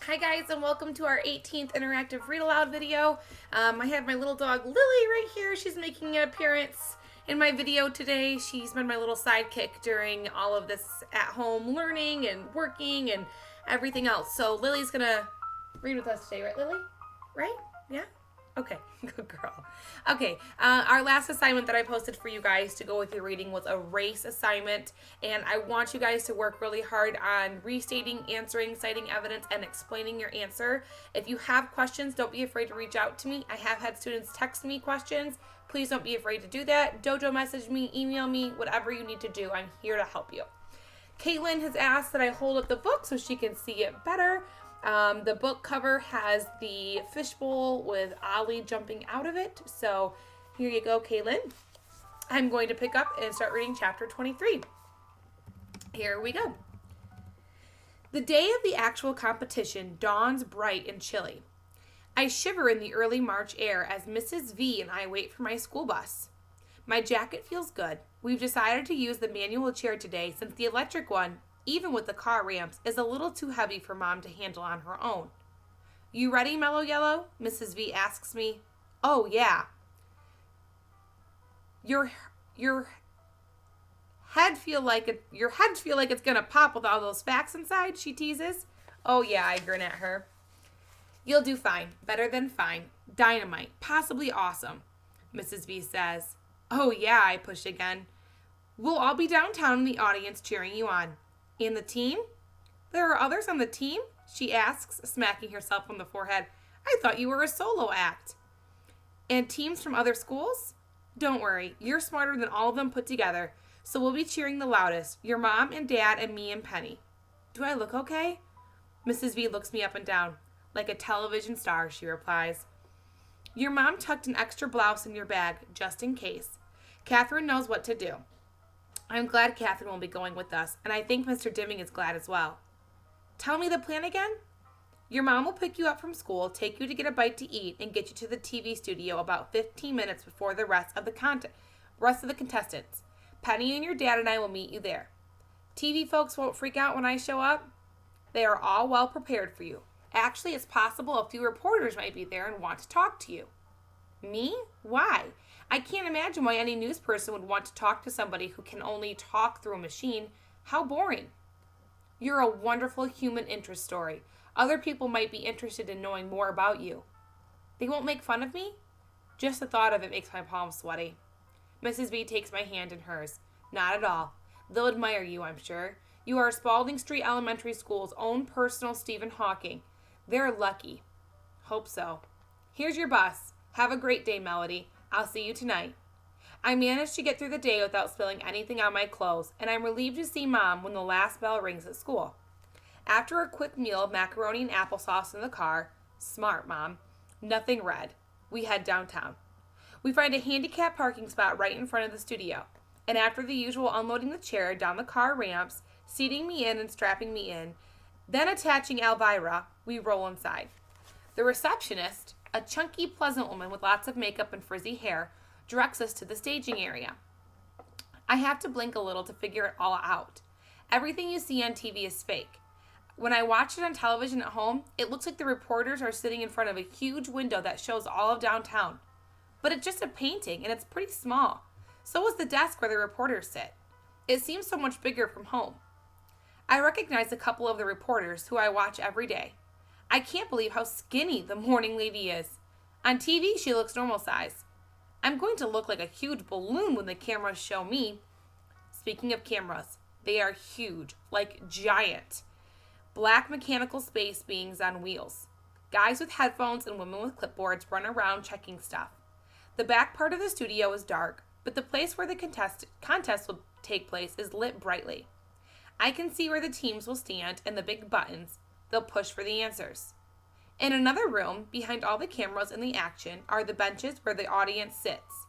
Hi guys, and welcome to our 18th interactive read aloud video. I have my little dog Lily right here. She's making an appearance in my video today. She's been my little sidekick during all of this at-home learning and working and everything else. So Lily's gonna read with us today, right, Lily? Right? Yeah? Okay, good girl. Okay, our last assignment that I posted for you guys to go with your reading was a race assignment, and I want you guys to work really hard on restating, answering, citing evidence, and explaining your answer. If you have questions, don't be afraid to reach out to me. I have had students text me questions. Please don't be afraid to do that. Dojo message me, email me, whatever you need to do. I'm here to help you. Caitlin has asked that I hold up the book so she can see it better. The book cover has the fishbowl with Ollie jumping out of it. So here you go, Caitlin. I'm going to pick up and start reading chapter 23. Here we go. The day of the actual competition dawns bright and chilly. I shiver in the early March air as Mrs. V and I wait for my school bus. My jacket feels good. We've decided to use the manual chair today since the electric one, even with the car ramps, is a little too heavy for Mom to handle on her own. You ready, Mellow Yellow? Mrs. V asks me. Oh, yeah. Your head feel like it's gonna pop with all those facts inside, she teases. Oh, yeah, I grin at her. You'll do fine. Better than fine. Dynamite. Possibly awesome, Mrs. V says. Oh, yeah, I push again. We'll all be downtown in the audience cheering you on. And the team? There are others on the team? She asks, smacking herself on the forehead. I thought you were a solo act. And teams from other schools? Don't worry, you're smarter than all of them put together, so we'll be cheering the loudest. Your mom and dad and me and Penny. Do I look okay? Mrs. V looks me up and down. Like a television star, she replies. Your mom tucked an extra blouse in your bag, just in case. Catherine knows what to do. I'm glad Catherine will be going with us, and I think Mr. Dimming is glad as well. Tell me the plan again? Your mom will pick you up from school, take you to get a bite to eat, and get you to the TV studio about 15 minutes before the rest of the contestants. Penny and your dad and I will meet you there. TV folks won't freak out when I show up. They are all well prepared for you. Actually, it's possible a few reporters might be there and want to talk to you. Me? Why? I can't imagine why any news person would want to talk to somebody who can only talk through a machine. How boring. You're a wonderful human interest story. Other people might be interested in knowing more about you. They won't make fun of me? Just the thought of it makes my palms sweaty. Mrs. B takes my hand in hers. Not at all. They'll admire you, I'm sure. You are Spalding Street Elementary School's own personal Stephen Hawking. They're lucky. Hope so. Here's your bus. Have a great day, Melody. I'll see you tonight. I managed to get through the day without spilling anything on my clothes, and I'm relieved to see Mom when the last bell rings at school. After a quick meal of macaroni and applesauce in the car, smart Mom, nothing red, we head downtown. We find a handicapped parking spot right in front of the studio, and after the usual unloading the chair down the car ramps, seating me in and strapping me in, then attaching Elvira, we roll inside. The receptionist, a chunky, pleasant woman with lots of makeup and frizzy hair, directs us to the staging area. I have to blink a little to figure it all out. Everything you see on TV is fake. When I watch it on television at home, it looks like the reporters are sitting in front of a huge window that shows all of downtown. But it's just a painting, and it's pretty small. So is the desk where the reporters sit. It seems so much bigger from home. I recognize a couple of the reporters who I watch every day. I can't believe how skinny the morning lady is. On TV, she looks normal size. I'm going to look like a huge balloon when the cameras show me. Speaking of cameras, they are huge, like giant. Black mechanical space beings on wheels. Guys with headphones and women with clipboards run around checking stuff. The back part of the studio is dark, but the place where the contest will take place is lit brightly. I can see where the teams will stand and the big buttons. They'll push for the answers. In another room, behind all the cameras and the action, are the benches where the audience sits.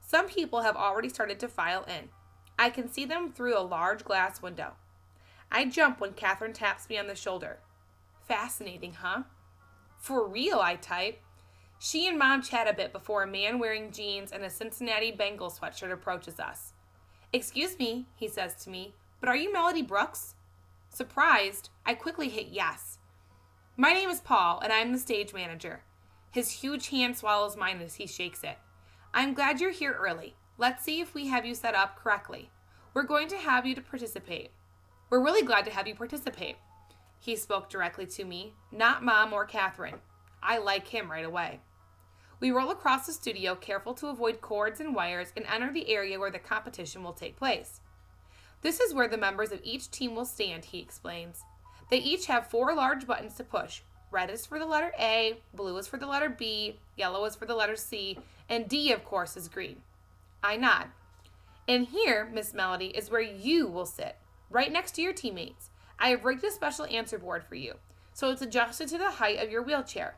Some people have already started to file in. I can see them through a large glass window. I jump when Catherine taps me on the shoulder. Fascinating, huh? For real, I type. She and Mom chat a bit before a man wearing jeans and a Cincinnati Bengals sweatshirt approaches us. Excuse me, he says to me, but are you Melody Brooks? Surprised, I quickly hit yes. My name is Paul, and I'm the stage manager. His huge hand swallows mine as he shakes it. I'm glad you're here early. Let's see if we have you set up correctly. We're going to have you to participate. We're really glad to have you participate. He spoke directly to me, not Mom or Catherine. I like him right away. We roll across the studio, careful to avoid cords and wires, and enter the area where the competition will take place. This is where the members of each team will stand, he explains. They each have 4 large buttons to push. Red is for the letter A, blue is for the letter B, yellow is for the letter C, and D, of course, is green. I nod. And here, Miss Melody, is where you will sit, right next to your teammates. I have rigged a special answer board for you, so it's adjusted to the height of your wheelchair.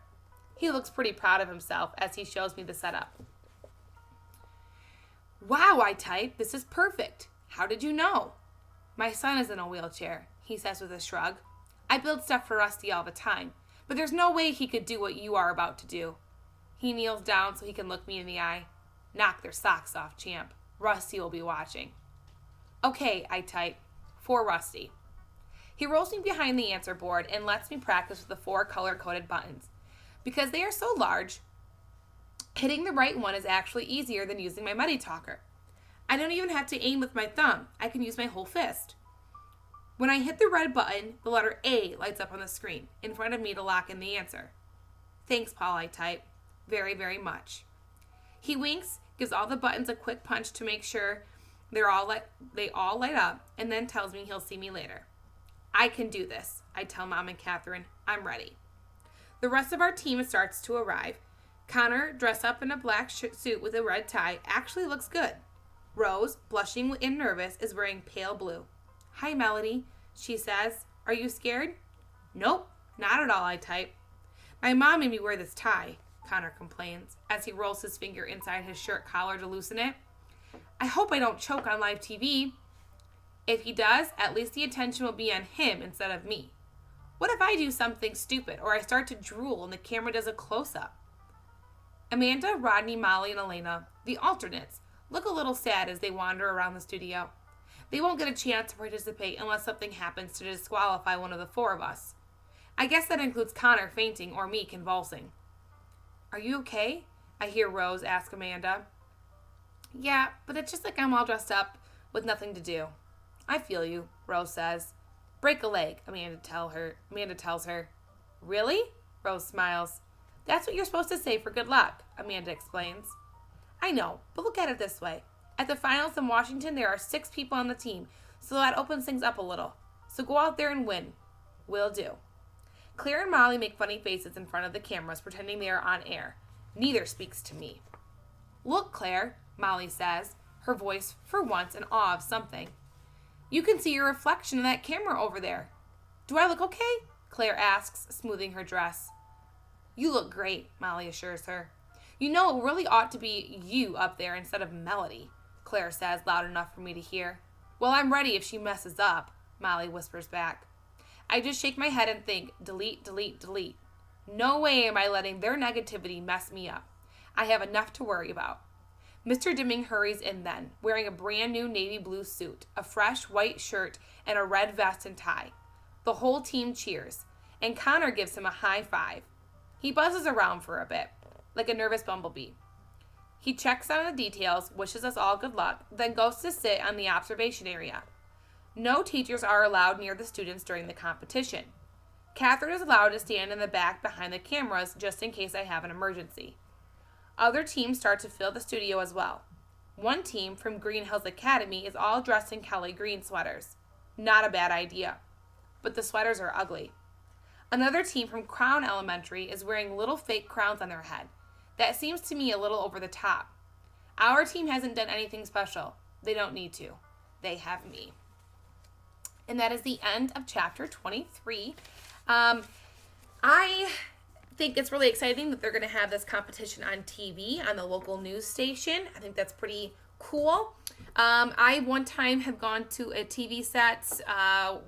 He looks pretty proud of himself as he shows me the setup. Wow, I type, this is perfect. How did you know? My son is in a wheelchair, he says with a shrug. I build stuff for Rusty all the time, but there's no way he could do what you are about to do. He kneels down so he can look me in the eye. Knock their socks off, champ. Rusty will be watching. Okay, I type, for Rusty. He rolls me behind the answer board and lets me practice with the 4 color-coded buttons. Because they are so large, hitting the right one is actually easier than using my Medi Talker. I don't even have to aim with my thumb. I can use my whole fist. When I hit the red button, the letter A lights up on the screen in front of me to lock in the answer. Thanks, Paul, I type. Very, very much. He winks, gives all the buttons a quick punch to make sure they all light up, and then tells me he'll see me later. I can do this, I tell Mom and Catherine. I'm ready. The rest of our team starts to arrive. Connor, dressed up in a black suit with a red tie, actually looks good. Rose, blushing and nervous, is wearing pale blue. Hi, Melody, she says. Are you scared? Nope, not at all, I type. My mom made me wear this tie, Connor complains, as he rolls his finger inside his shirt collar to loosen it. I hope I don't choke on live TV. If he does, at least the attention will be on him instead of me. What if I do something stupid or I start to drool and the camera does a close-up? Amanda, Rodney, Molly, and Elena, the alternates, look a little sad as they wander around the studio. They won't get a chance to participate unless something happens to disqualify one of the 4 of us. I guess that includes Connor fainting or me convulsing. Are you okay? I hear Rose ask Amanda. Yeah, but it's just like I'm all dressed up with nothing to do. I feel you, Rose says. Break a leg, Amanda tells her. Really? Rose smiles. That's what you're supposed to say for good luck, Amanda explains. I know, but look at it this way. At the finals in Washington, there are 6 people on the team, so that opens things up a little. So go out there and win. Will do. Claire and Molly make funny faces in front of the cameras, pretending they are on air. Neither speaks to me. Look, Claire, Molly says, her voice, for once, in awe of something. You can see your reflection in that camera over there. Do I look okay? Claire asks, smoothing her dress. You look great, Molly assures her. You know, it really ought to be you up there instead of Melody, Claire says, loud enough for me to hear. Well, I'm ready if she messes up, Molly whispers back. I just shake my head and think, delete, delete, delete. No way am I letting their negativity mess me up. I have enough to worry about. Mr. Dimming hurries in then, wearing a brand new navy blue suit, a fresh white shirt, and a red vest and tie. The whole team cheers, and Connor gives him a high five. He buzzes around for a bit, like a nervous bumblebee. He checks on the details, wishes us all good luck, then goes to sit on the observation area. No teachers are allowed near the students during the competition. Catherine is allowed to stand in the back behind the cameras just in case I have an emergency. Other teams start to fill the studio as well. One team from Green Hills Academy is all dressed in Kelly green sweaters. Not a bad idea. But the sweaters are ugly. Another team from Crown Elementary is wearing little fake crowns on their head. That seems to me a little over the top. Our team hasn't done anything special. They don't need to. They have me. And that is the end of chapter 23. I think it's really exciting that they're going to have this competition on TV on the local news station. I think that's pretty cool. I one time have gone to a TV set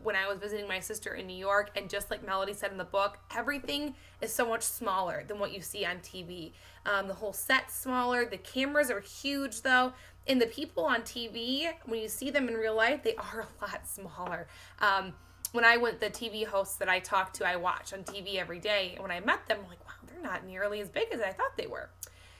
when I was visiting my sister in New York, and just like Melody said in the book, everything is so much smaller than what you see on TV. The whole set's smaller. The cameras are huge, though. And the people on TV, when you see them in real life, they are a lot smaller. when I went, the TV hosts that I talked to, I watch on TV every day. And when I met them, I'm like, wow, they're not nearly as big as I thought they were.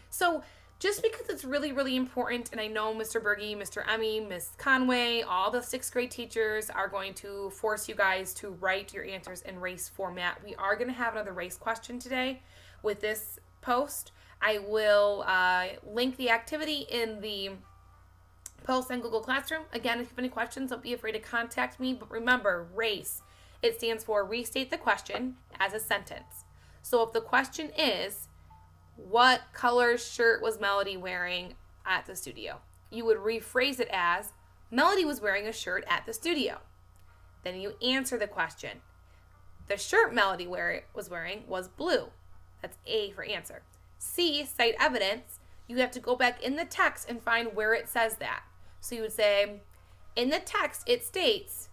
So just because it's really, really important, and I know Mr. Berge, Mr. Emmy, Miss Conway, all the 6th grade teachers are going to force you guys to write your answers in race format. We are going to have another race question today with this post. I will link the activity in the post on Google Classroom. Again, if you have any questions, don't be afraid to contact me. But remember, RACE, it stands for restate the question as a sentence. So if the question is, what color shirt was Melody wearing at the studio? You would rephrase it as, Melody was wearing a shirt at the studio. Then you answer the question. The shirt Melody was wearing was blue. That's A for answer. C, cite evidence. You have to go back in the text and find where it says that. So you would say, in the text it states,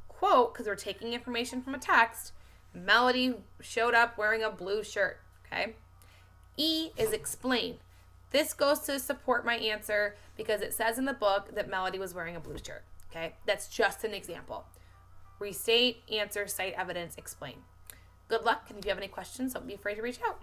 quote, because we're taking information from a text, Melody showed up wearing a blue shirt, okay? E is explain. This goes to support my answer because it says in the book that Melody was wearing a blue shirt, okay? That's just an example. Restate, answer, cite evidence, explain. Good luck, and if you have any questions, don't be afraid to reach out.